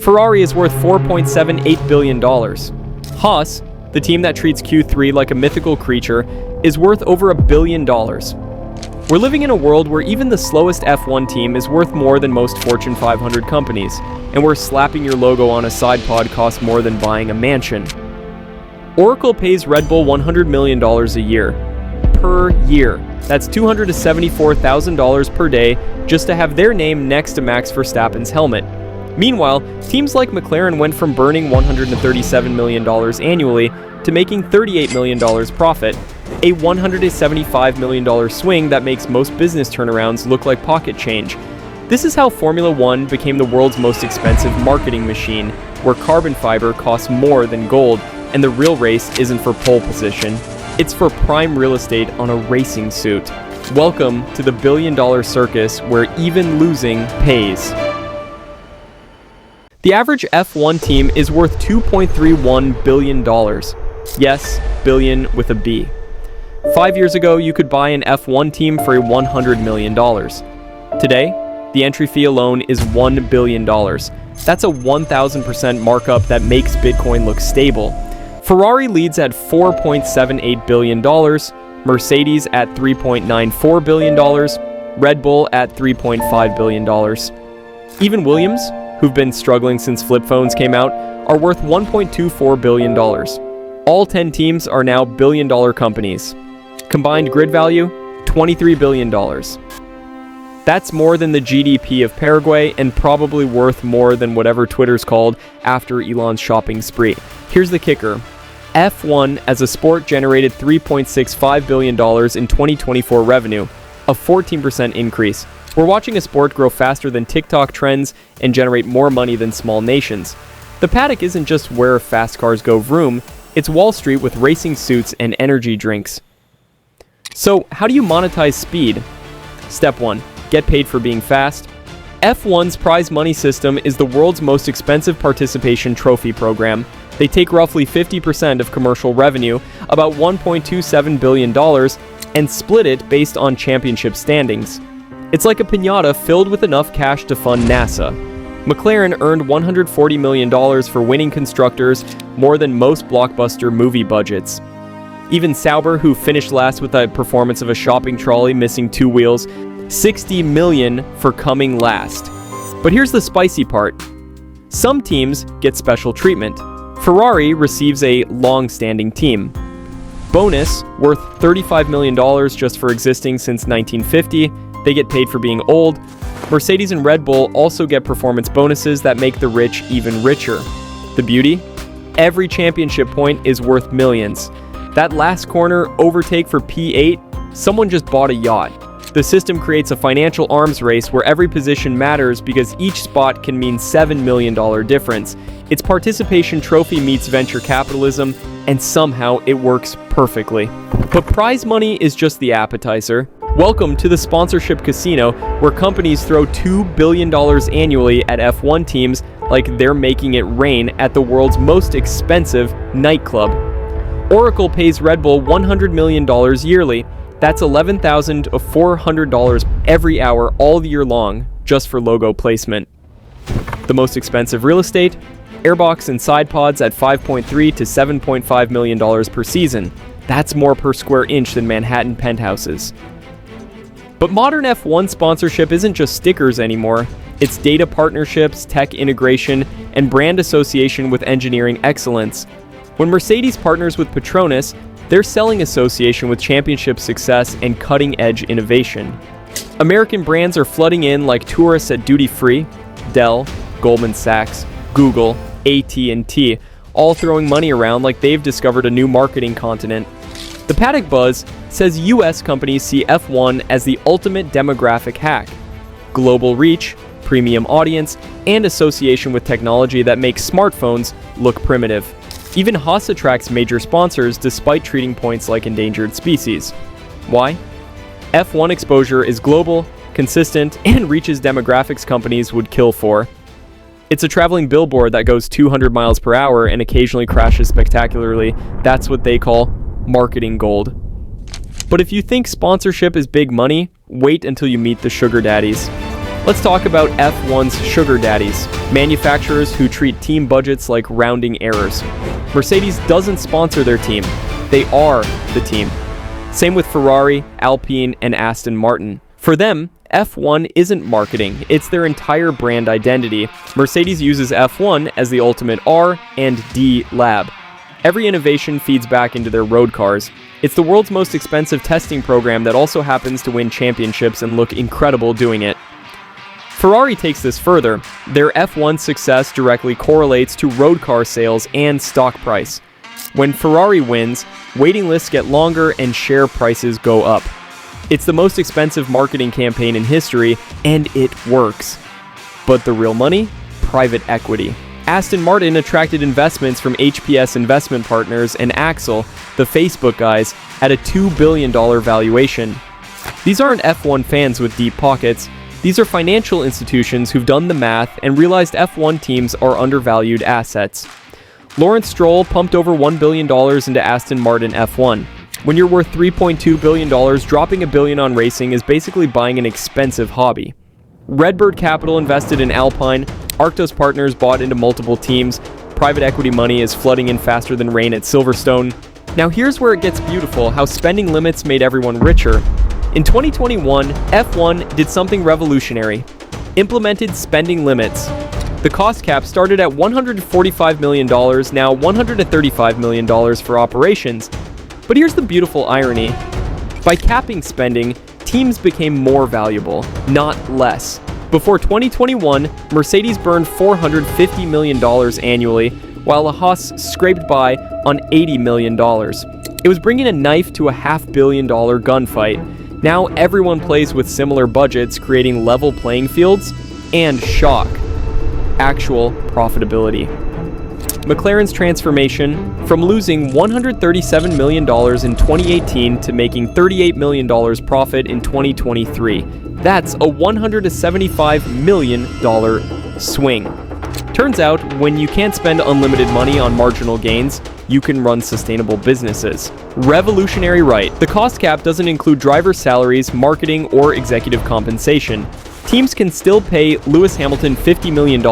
Ferrari is worth $4.78 billion. Haas, the team that treats Q3 like a mythical creature, is worth over $1 billion. We're living in a world where even the slowest F1 team is worth more than most Fortune 500 companies, and where slapping your logo on a side pod costs more than buying a mansion. Oracle pays Red Bull $100 million a year. Per year. That's $274,000 per day just to have their name next to Max Verstappen's helmet. Meanwhile, teams like McLaren went from burning $137 million annually to making $38 million profit, a $175 million swing that makes most business turnarounds look like pocket change. This is how Formula One became the world's most expensive marketing machine, where carbon fiber costs more than gold, and the real race isn't for pole position. It's for prime real estate on a racing suit. Welcome to the billion-dollar circus where even losing pays. The average F1 team is worth $2.31 billion. Yes, billion with a B. 5 years ago, you could buy an F1 team for $100 million. Today, the entry fee alone is $1 billion. That's a 1,000% markup that makes Bitcoin look stable. Ferrari leads at $4.78 billion, Mercedes at $3.94 billion, Red Bull at $3.5 billion. Even Williams, who've been struggling since flip phones came out, are worth $1.24 billion. All 10 teams are now billion-dollar companies. Combined grid value, $23 billion. That's more than the GDP of Paraguay and probably worth more than whatever Twitter's called after Elon's shopping spree. Here's the kicker. F1 as a sport generated $3.65 billion in 2024 revenue, a 14% increase. We're watching a sport grow faster than TikTok trends and generate more money than small nations. The paddock isn't just where fast cars go vroom, it's Wall Street with racing suits and energy drinks. So, how do you monetize speed? Step 1. Get paid for being fast. F1's prize money system is the world's most expensive participation trophy program. They take roughly 50% of commercial revenue, about $1.27 billion, and split it based on championship standings. It's like a piñata filled with enough cash to fund NASA. McLaren earned $140 million for winning constructors, more than most blockbuster movie budgets. Even Sauber, who finished last with a performance of a shopping trolley missing 2 wheels, $60 million for coming last. But here's the spicy part. Some teams get special treatment. Ferrari receives a long-standing team. Bonus, worth $35 million just for existing since 1950. They get paid for being old. Mercedes and Red Bull also get performance bonuses that make the rich even richer. The beauty? Every championship point is worth millions. That last corner overtake for P8, someone just bought a yacht. The system creates a financial arms race where every position matters because each spot can mean $7 million difference. It's participation trophy meets venture capitalism, and somehow it works perfectly. But prize money is just the appetizer. Welcome to the sponsorship casino, where companies throw $2 billion annually at F1 teams like they're making it rain at the world's most expensive nightclub. Oracle pays Red Bull $100 million yearly. That's $11,400 every hour all year long, just for logo placement. The most expensive real estate? Airbox and side pods at $5.3 to $7.5 million per season. That's more per square inch than Manhattan penthouses. But modern F1 sponsorship isn't just stickers anymore. It's data partnerships, tech integration, and brand association with engineering excellence. When Mercedes partners with Petronas, they're selling association with championship success and cutting-edge innovation. American brands are flooding in like tourists at Duty Free, Dell, Goldman Sachs, Google, AT&T, all throwing money around like they've discovered a new marketing continent. The Paddock Buzz says US companies see F1 as the ultimate demographic hack. Global reach, premium audience, and association with technology that makes smartphones look primitive. Even Haas attracts major sponsors despite treating points like endangered species. Why? F1 exposure is global, consistent, and reaches demographics companies would kill for. It's a traveling billboard that goes 200 miles per hour and occasionally crashes spectacularly. That's what they call marketing gold. But if you think sponsorship is big money, wait until you meet the sugar daddies. Let's talk about F1's sugar daddies, manufacturers who treat team budgets like rounding errors. Mercedes doesn't sponsor their team. They are the team. Same with Ferrari, Alpine, and Aston Martin. For them, F1 isn't marketing, it's their entire brand identity. Mercedes uses F1 as the ultimate R and D lab. Every innovation feeds back into their road cars. It's the world's most expensive testing program that also happens to win championships and look incredible doing it. Ferrari takes this further. Their F1 success directly correlates to road car sales and stock price. When Ferrari wins, waiting lists get longer and share prices go up. It's the most expensive marketing campaign in history, and it works. But the real money? Private equity. Aston Martin attracted investments from HPS Investment Partners and Axel, the Facebook guys, at a $2 billion valuation. These aren't F1 fans with deep pockets. These are financial institutions who've done the math and realized F1 teams are undervalued assets. Lawrence Stroll pumped over $1 billion into Aston Martin F1. When you're worth $3.2 billion, dropping $1 billion on racing is basically buying an expensive hobby. Redbird Capital invested in Alpine, Arctos Partners bought into multiple teams, private equity money is flooding in faster than rain at Silverstone. Now here's where it gets beautiful, how spending limits made everyone richer. In 2021, F1 did something revolutionary. Implemented spending limits. The cost cap started at $145 million, now $135 million for operations. But here's the beautiful irony. By capping spending, teams became more valuable, not less. Before 2021, Mercedes burned $450 million annually, while a Haas scraped by on $80 million. It was bringing a knife to a $500 million gunfight. Now everyone plays with similar budgets, creating level playing fields and shock. Actual profitability. McLaren's transformation from losing $137 million in 2018 to making $38 million profit in 2023. That's a $175 million swing. Turns out, when you can't spend unlimited money on marginal gains, you can run sustainable businesses. Revolutionary right. The cost cap doesn't include driver salaries, marketing, or executive compensation. Teams can still pay Lewis Hamilton $50 million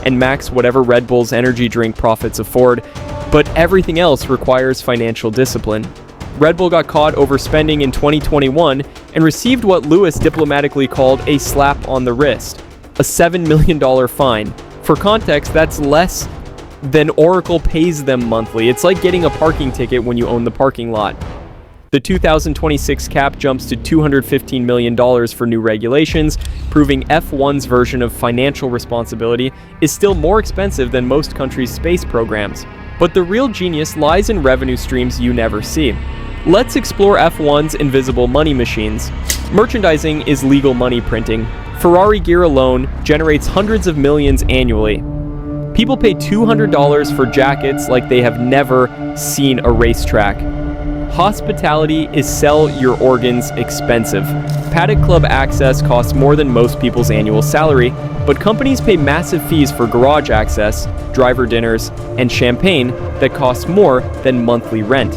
and max whatever Red Bull's energy drink profits afford, but everything else requires financial discipline. Red Bull got caught overspending in 2021 and received what Lewis diplomatically called a slap on the wrist, a $7 million fine. For context, that's less than Oracle pays them monthly. It's like getting a parking ticket when you own the parking lot. The 2026 cap jumps to $215 million for new regulations, proving F1's version of financial responsibility is still more expensive than most countries' space programs. But the real genius lies in revenue streams you never see. Let's explore F1's invisible money machines. Merchandising is legal money printing. Ferrari gear alone generates hundreds of millions annually. People pay $200 for jackets like they have never seen a racetrack. Hospitality is sell your organs expensive. Paddock Club access costs more than most people's annual salary, but companies pay massive fees for garage access, driver dinners, and champagne that costs more than monthly rent.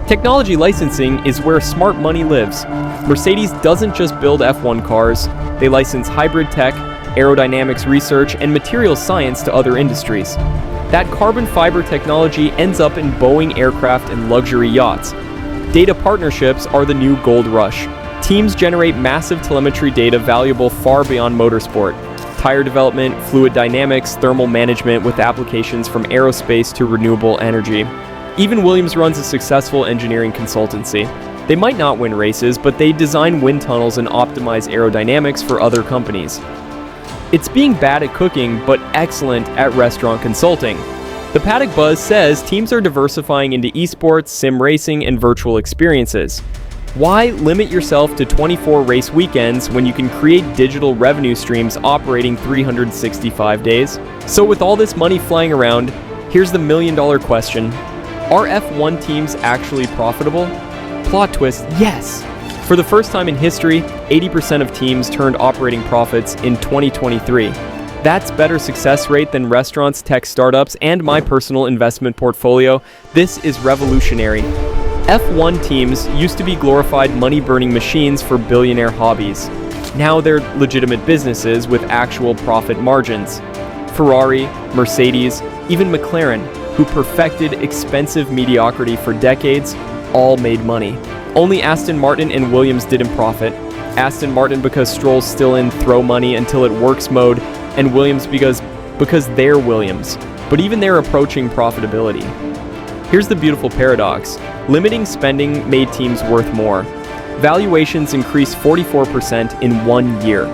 Technology licensing is where smart money lives. Mercedes doesn't just build F1 cars, they license hybrid tech, aerodynamics research, and materials science to other industries. That carbon fiber technology ends up in Boeing aircraft and luxury yachts. Data partnerships are the new gold rush. Teams generate massive telemetry data valuable far beyond motorsport. Tire development, fluid dynamics, thermal management with applications from aerospace to renewable energy. Even Williams runs a successful engineering consultancy. They might not win races, but they design wind tunnels and optimize aerodynamics for other companies. It's being bad at cooking, but excellent at restaurant consulting. The Paddock Buzz says teams are diversifying into esports, sim racing, and virtual experiences. Why limit yourself to 24 race weekends when you can create digital revenue streams operating 365 days? So with all this money flying around, here's the million-dollar question. Are F1 teams actually profitable? Plot twist, yes! For the first time in history, 80% of teams turned operating profits in 2023. That's better success rate than restaurants, tech startups, and my personal investment portfolio. This is revolutionary. F1 teams used to be glorified money-burning machines for billionaire hobbies. Now they're legitimate businesses with actual profit margins. Ferrari, Mercedes, even McLaren, who perfected expensive mediocrity for decades, all made money. Only Aston Martin and Williams didn't profit. Aston Martin because Stroll's still in throw money until it works mode, and Williams because they're Williams. But even they're approaching profitability. Here's the beautiful paradox. Limiting spending made teams worth more. Valuations increased 44% in 1 year.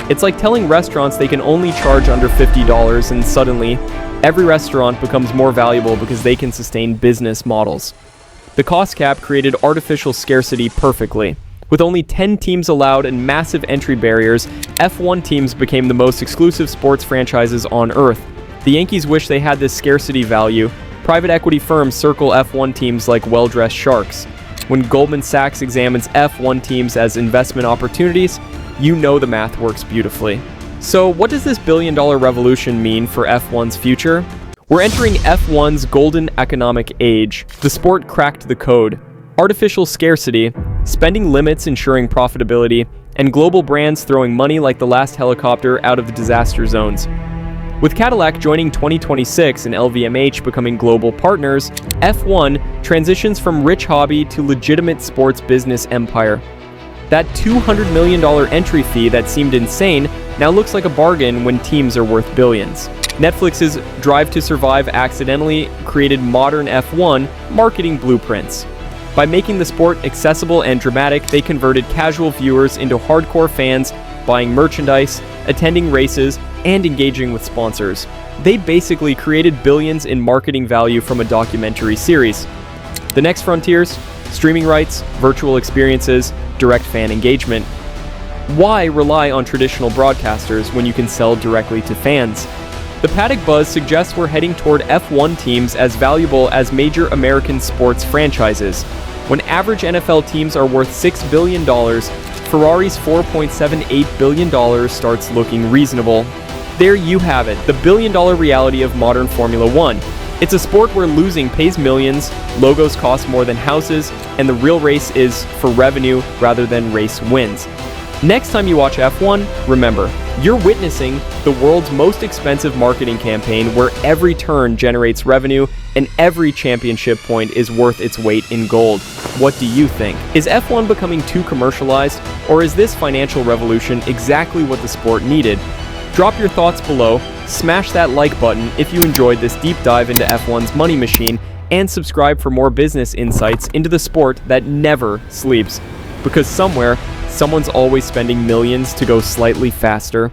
It's like telling restaurants they can only charge under $50, and suddenly, every restaurant becomes more valuable because they can sustain business models. The cost cap created artificial scarcity perfectly. With only 10 teams allowed and massive entry barriers, F1 teams became the most exclusive sports franchises on Earth. The Yankees wish they had this scarcity value. Private equity firms circle F1 teams like well-dressed sharks. When Goldman Sachs examines F1 teams as investment opportunities, you know the math works beautifully. So what does this billion-dollar revolution mean for F1's future? We're entering F1's golden economic age. The sport cracked the code. Artificial scarcity, spending limits ensuring profitability, and global brands throwing money like the last helicopter out of the disaster zones. With Cadillac joining 2026 and LVMH becoming global partners, F1 transitions from rich hobby to legitimate sports business empire. That $200 million entry fee that seemed insane now looks like a bargain when teams are worth billions. Netflix's Drive to Survive accidentally created modern F1 marketing blueprints. By making the sport accessible and dramatic, they converted casual viewers into hardcore fans, buying merchandise, attending races, and engaging with sponsors. They basically created billions in marketing value from a documentary series. The next frontiers? Streaming rights, virtual experiences, direct fan engagement. Why rely on traditional broadcasters when you can sell directly to fans? The Paddock Buzz suggests we're heading toward F1 teams as valuable as major American sports franchises. When average NFL teams are worth $6 billion, Ferrari's $4.78 billion starts looking reasonable. There you have it, the billion-dollar reality of modern Formula One. It's a sport where losing pays millions, logos cost more than houses, and the real race is for revenue rather than race wins. Next time you watch F1, remember, you're witnessing the world's most expensive marketing campaign where every turn generates revenue and every championship point is worth its weight in gold. What do you think? Is F1 becoming too commercialized, or is this financial revolution exactly what the sport needed? Drop your thoughts below, smash that like button if you enjoyed this deep dive into F1's money machine, and subscribe for more business insights into the sport that never sleeps. Because somewhere, someone's always spending millions to go slightly faster.